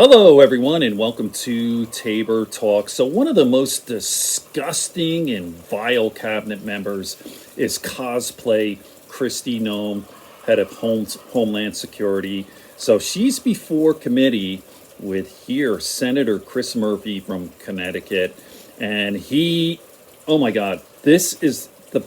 Hello, everyone, and welcome to Tabor Talk. So, one of the most disgusting and vile cabinet members is COSPLAY Kristi Noem, head of Homeland Security. So, she's before committee with Senator Chris Murphy from Connecticut, and oh my God, this is the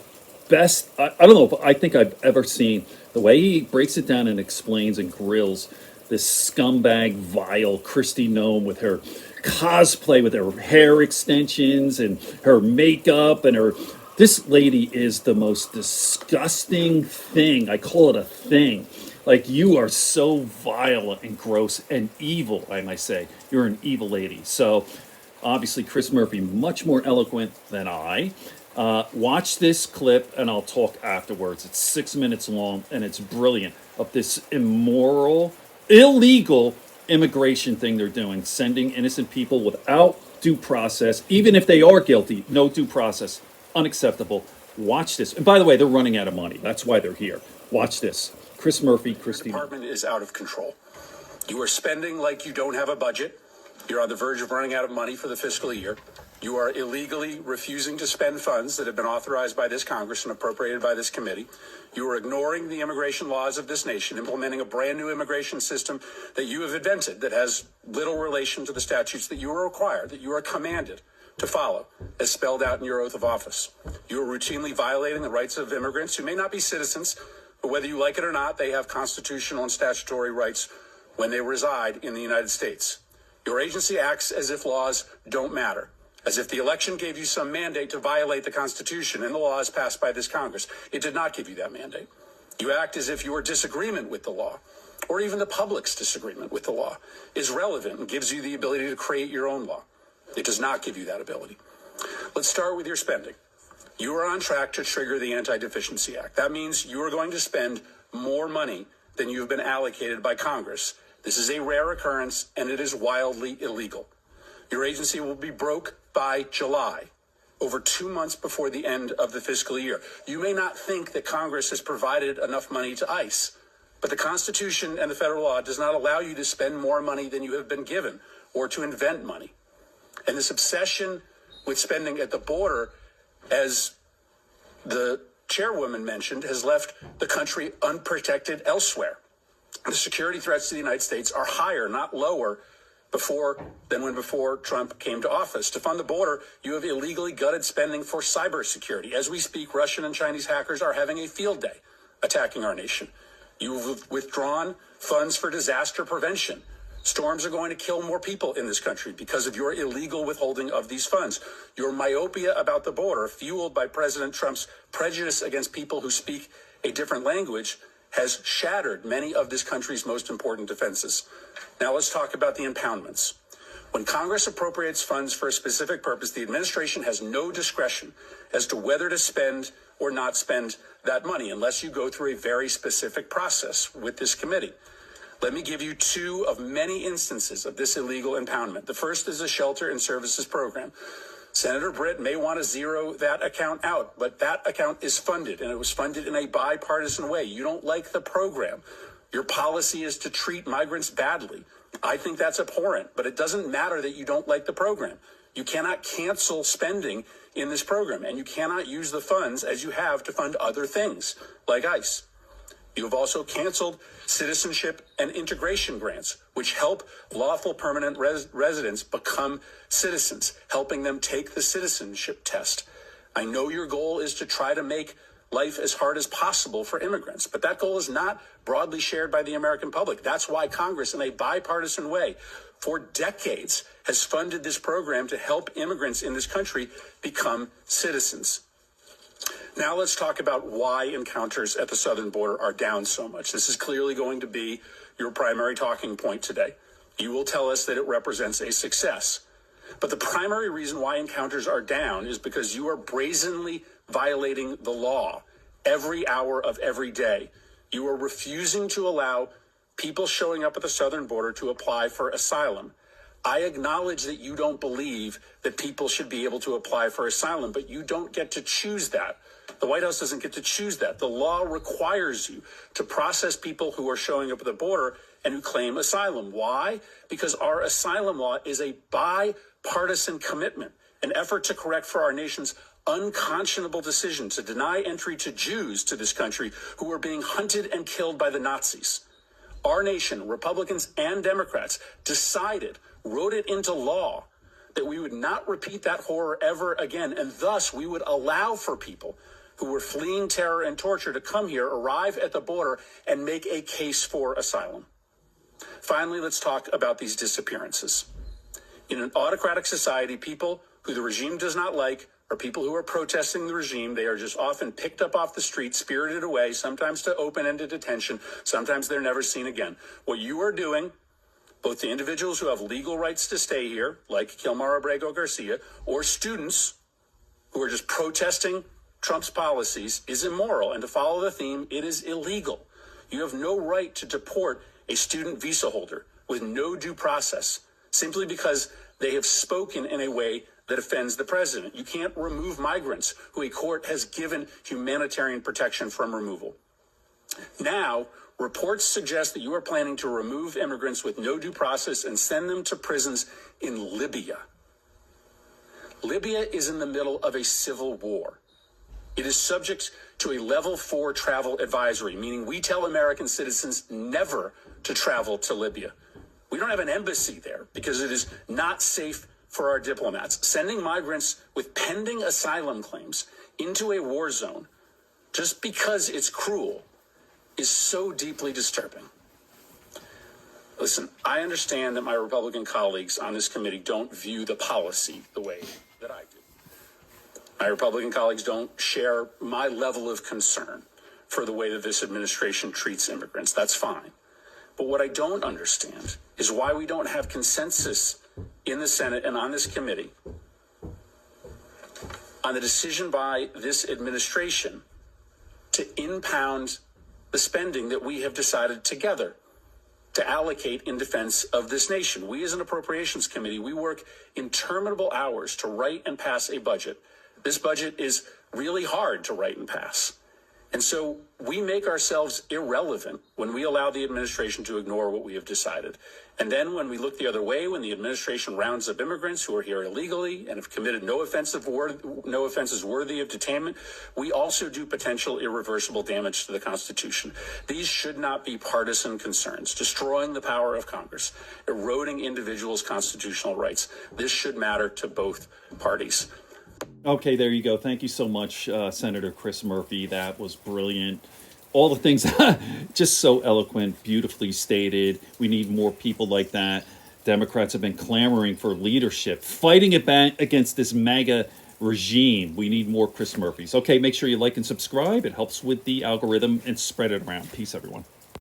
best. I don't know if I think I've ever seen the way he breaks it down and explains and grills this scumbag, vile Kristi Noem with her cosplay, with her hair extensions and her makeup and her. This lady is the most disgusting thing. I call it a thing. Like, you are so vile and gross and evil, I might say. You're an evil lady. So, obviously, Chris Murphy, much more eloquent than I. Watch this clip and I'll talk afterwards. It's 6 minutes long and it's brilliant of this immoral, illegal immigration thing they're doing, sending innocent people without due process, even if they are guilty, no due process, unacceptable. Watch this. And by the way, they're running out of money. That's why they're here. Watch this. Chris Murphy, Kristi. Your department is out of control. You are spending like you don't have a budget. You're on the verge of running out of money for the fiscal year. You are illegally refusing to spend funds that have been authorized by this Congress and appropriated by this committee. You are ignoring the immigration laws of this nation, implementing a brand new immigration system that you have invented that has little relation to the statutes that you are required, that you are commanded to follow, as spelled out in your oath of office. You are routinely violating the rights of immigrants who may not be citizens, but whether you like it or not, they have constitutional and statutory rights when they reside in the United States. Your agency acts as if laws don't matter, as if the election gave you some mandate to violate the Constitution and the laws passed by this Congress. It did not give you that mandate. You act as if your disagreement with the law, or even the public's disagreement with the law, is relevant and gives you the ability to create your own law. It does not give you that ability. Let's start with your spending. You are on track to trigger the Anti-Deficiency Act. That means you are going to spend more money than you have been allocated by Congress. This is a rare occurrence, and it is wildly illegal. Your agency will be broke by July, over 2 months before the end of the fiscal year. You may not think that Congress has provided enough money to ICE, but the Constitution and the federal law does not allow you to spend more money than you have been given or to invent money. And this obsession with spending at the border, as the chairwoman mentioned, has left the country unprotected elsewhere. The security threats to the United States are higher, not lower, than when Trump came to office. To fund the border, you have illegally gutted spending for cybersecurity. As we speak, Russian and Chinese hackers are having a field day attacking our nation. You've withdrawn funds for disaster prevention. Storms are going to kill more people in this country because of your illegal withholding of these funds. Your myopia about the border, fueled by President Trump's prejudice against people who speak a different language, has shattered many of this country's most important defenses. Now let's talk about the impoundments. When Congress appropriates funds for a specific purpose, the administration has no discretion as to whether to spend or not spend that money unless you go through a very specific process with this committee. Let me give you two of many instances of this illegal impoundment. The first is the Shelter and Services Program. Senator Britt may want to zero that account out, but that account is funded, and it was funded in a bipartisan way. You don't like the program. Your policy is to treat migrants badly. I think that's abhorrent, but it doesn't matter that you don't like the program. You cannot cancel spending in this program, and you cannot use the funds as you have to fund other things like ICE. You have also canceled citizenship and integration grants, which help lawful permanent residents become citizens, helping them take the citizenship test. I know your goal is to try to make life as hard as possible for immigrants, but that goal is not broadly shared by the American public. That's why Congress, in a bipartisan way, for decades, has funded this program to help immigrants in this country become citizens. Now let's talk about why encounters at the southern border are down so much. This is clearly going to be your primary talking point today. You will tell us that it represents a success. But the primary reason why encounters are down is because you are brazenly violating the law every hour of every day. You are refusing to allow people showing up at the southern border to apply for asylum. I acknowledge that you don't believe that people should be able to apply for asylum, but you don't get to choose that. The White House doesn't get to choose that. The law requires you to process people who are showing up at the border and who claim asylum. Why? Because our asylum law is a bipartisan commitment, an effort to correct for our nation's unconscionable decision to deny entry to Jews to this country who were being hunted and killed by the Nazis. Our nation, Republicans and Democrats, decided, wrote it into law, that we would not repeat that horror ever again, and thus we would allow for people who were fleeing terror and torture to come here, arrive at the border, and make a case for asylum. Finally, let's talk about these disappearances. In an autocratic society, people who the regime does not like are people who are protesting the regime. They are just often picked up off the street, spirited away, sometimes to open-ended detention. Sometimes they're never seen again. What you are doing, both the individuals who have legal rights to stay here, like Kilmar Abrego Garcia, or students who are just protesting Trump's policies, is immoral. And to follow the theme, it is illegal. You have no right to deport a student visa holder with no due process simply because they have spoken in a way that offends the president. You can't remove migrants who a court has given humanitarian protection from removal. Now, reports suggest that you are planning to remove immigrants with no due process and send them to prisons in Libya. Libya is in the middle of a civil war. It is subject to a level 4 travel advisory, meaning we tell American citizens never to travel to Libya. We don't have an embassy there because it is not safe for our diplomats. Sending migrants with pending asylum claims into a war zone just because it's cruel is so deeply disturbing. Listen, I understand that my Republican colleagues on this committee don't view the policy the way that I do. My Republican colleagues don't share my level of concern for the way that this administration treats immigrants. That's fine. But what I don't understand is why we don't have consensus in the Senate and on this committee on the decision by this administration to impound the spending that we have decided together to allocate in defense of this nation. We as an appropriations committee, we work interminable hours to write and pass a budget. This budget is really hard to write and pass. And so we make ourselves irrelevant when we allow the administration to ignore what we have decided. And then when we look the other way, when the administration rounds up immigrants who are here illegally and have committed no offenses worthy of detainment, we also do potential irreversible damage to the Constitution. These should not be partisan concerns, destroying the power of Congress, eroding individuals' constitutional rights. This should matter to both parties. Okay, there you go. Thank you so much, Senator Chris Murphy. That was brilliant. All the things, just so eloquent, beautifully stated. We need more people like that. Democrats have been clamoring for leadership, fighting it back against this MAGA regime. We need more Chris Murphys. Okay, make sure you like and subscribe. It helps with the algorithm, and spread it around. Peace, everyone.